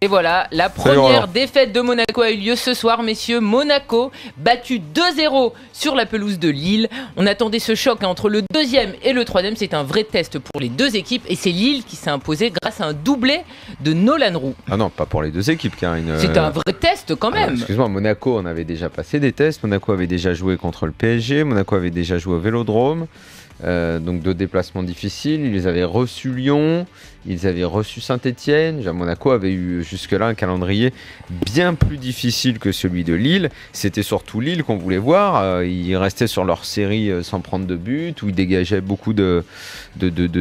Et voilà, la première défaite de Monaco a eu lieu ce soir, messieurs. Monaco battu 2-0 sur la pelouse de Lille. On attendait ce choc entre le deuxième et le troisième. C'est un vrai test pour les deux équipes. Et c'est Lille qui s'est imposé grâce à un doublé de Nolan Roux. Ah non, pas pour les deux équipes, Karine. C'est un vrai test quand même. Excuse-moi, Monaco, on avait déjà passé des tests. Monaco avait déjà joué contre le PSG. Monaco avait déjà joué au Vélodrome. Donc de déplacements difficiles. Ils avaient reçu Lyon, ils avaient reçu Saint-Etienne. Monaco avait eu jusque-là un calendrier bien plus difficile que celui de Lille. C'était surtout Lille qu'on voulait voir. Ils restaient sur leur série sans prendre de but, où ils dégageaient beaucoup de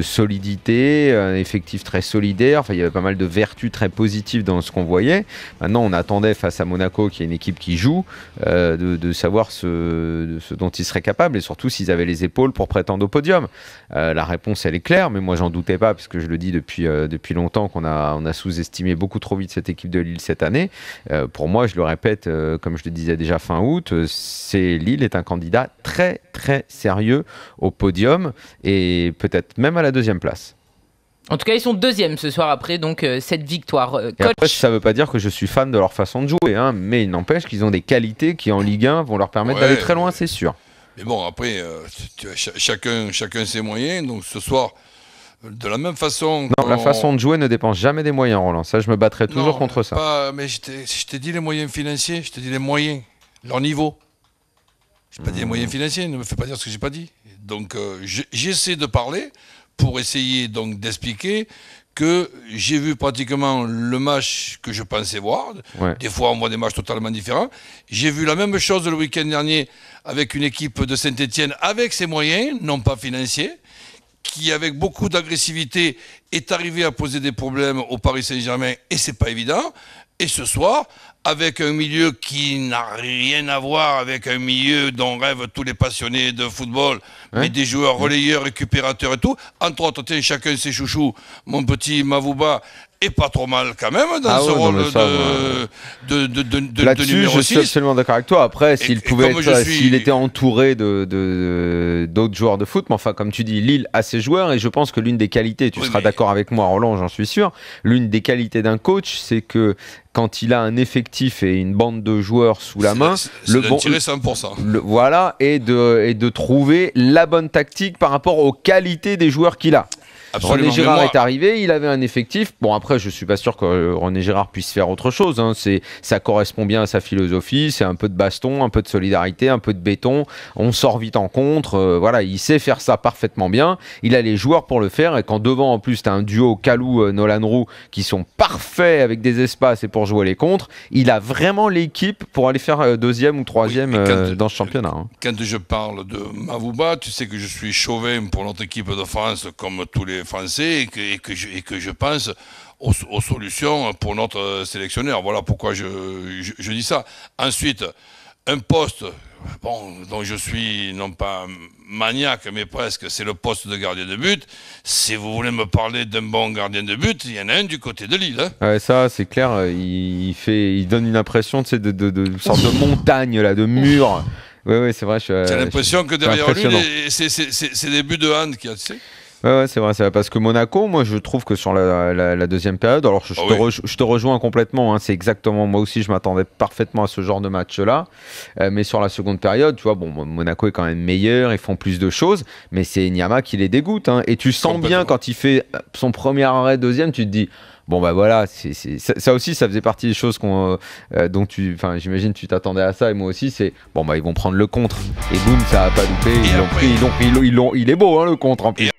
solidité, un effectif très solidaire. Enfin, il y avait pas mal de vertus très positives dans ce qu'on voyait. Maintenant, on attendait face à Monaco, qui est une équipe qui joue, de savoir ce dont ils seraient capables et surtout s'ils avaient les épaules pour prétendre au podium. La réponse, elle est claire, mais moi, j'en doutais pas, parce que je le dis depuis longtemps qu'on a sous-estimé beaucoup trop vite cette équipe de Lille cette année. Pour moi, je le répète, comme je le disais déjà fin août, Lille est un candidat très, très sérieux au podium et peut-être même à la deuxième place. En tout cas, ils sont deuxièmes ce soir après donc cette victoire. Et après, ça ne veut pas dire que je suis fan de leur façon de jouer, hein, mais il n'empêche qu'ils ont des qualités qui, en Ligue 1, vont leur permettre d'aller très loin, c'est sûr. Mais bon, après, chacun ses moyens. Donc ce soir, de la même façon... Non, la façon de jouer ne dépend jamais des moyens, Roland. Ça, je me battrai toujours contre ça. Mais je t'ai dit les moyens financiers, je te dis les moyens, leur niveau. Je n'ai pas dit les moyens financiers, ne me fais pas dire ce que j'ai pas dit. Donc j'essaie de parler pour essayer donc d'expliquer que j'ai vu pratiquement le match que je pensais voir. Ouais. Des fois, on voit des matchs totalement différents. J'ai vu la même chose le week-end dernier avec une équipe de Saint-Etienne avec ses moyens, non pas financiers, qui, avec beaucoup d'agressivité, est arrivé à poser des problèmes au Paris Saint-Germain, et c'est pas évident. Et ce soir, avec un milieu qui n'a rien à voir avec un milieu dont rêvent tous les passionnés de football, mais des joueurs relayeurs, récupérateurs et tout. Entre autres, tiens, chacun ses chouchous. Mon petit Mavouba est pas trop mal quand même dans ce rôle de là-dessus, numéro 6. Je suis absolument d'accord avec toi. Après, s'il était entouré d'autres joueurs de foot, mais enfin, comme tu dis, Lille a ses joueurs, et je pense que l'une des qualités, tu seras d'accord avec moi, Roland, j'en suis sûr, l'une des qualités d'un coach, c'est que quand il a un effectif et une bande de joueurs sous la main, tirer 100%. Voilà, et de trouver la bonne tactique par rapport aux qualités des joueurs qu'il a. Absolument. René Girard est arrivé, il avait un effectif. Bon, après, je suis pas sûr que René Girard puisse faire autre chose, hein. Ça correspond bien à sa philosophie. C'est un peu de baston, un peu de solidarité, un peu de béton. On sort vite en contre. Voilà, il sait faire ça parfaitement bien. Il a les joueurs pour le faire. Et quand devant, en plus, tu as un duo Kalou-Nolan Roux qui sont parfaits avec des espaces et pour jouer les contres, il a vraiment l'équipe pour aller faire deuxième ou troisième dans ce championnat. Hein. Quand je parle de Mavouba, tu sais que je suis chauvin pour notre équipe de France, comme tous les Français, et que je pense aux solutions pour notre sélectionneur. Voilà pourquoi je dis ça. Ensuite, un poste dont je suis non pas maniaque, mais presque, c'est le poste de gardien de but. Si vous voulez me parler d'un bon gardien de but, il y en a un du côté de Lille. Hein. Ouais, ça, c'est clair. Il donne une impression de sorte de montagne, là, de mur. Oui, c'est vrai. J'ai l'impression que derrière lui, c'est des buts de hand qu'il y a, tu sais. Ouais, c'est vrai, parce que Monaco, moi je trouve que sur la deuxième période, alors je te rejoins complètement, hein, c'est exactement, moi aussi je m'attendais parfaitement à ce genre de match-là, mais sur la seconde période, tu vois, bon, Monaco est quand même meilleur, ils font plus de choses, mais c'est Niama qui les dégoûte, hein, et tu sens bien quand il fait son premier arrêt deuxième, tu te dis... Bon bah voilà, ça aussi, ça faisait partie des choses dont j'imagine tu t'attendais à ça, et moi aussi, c'est bon bah ils vont prendre le contre, et boum, ça a pas loupé, il est beau hein, le contre en plus.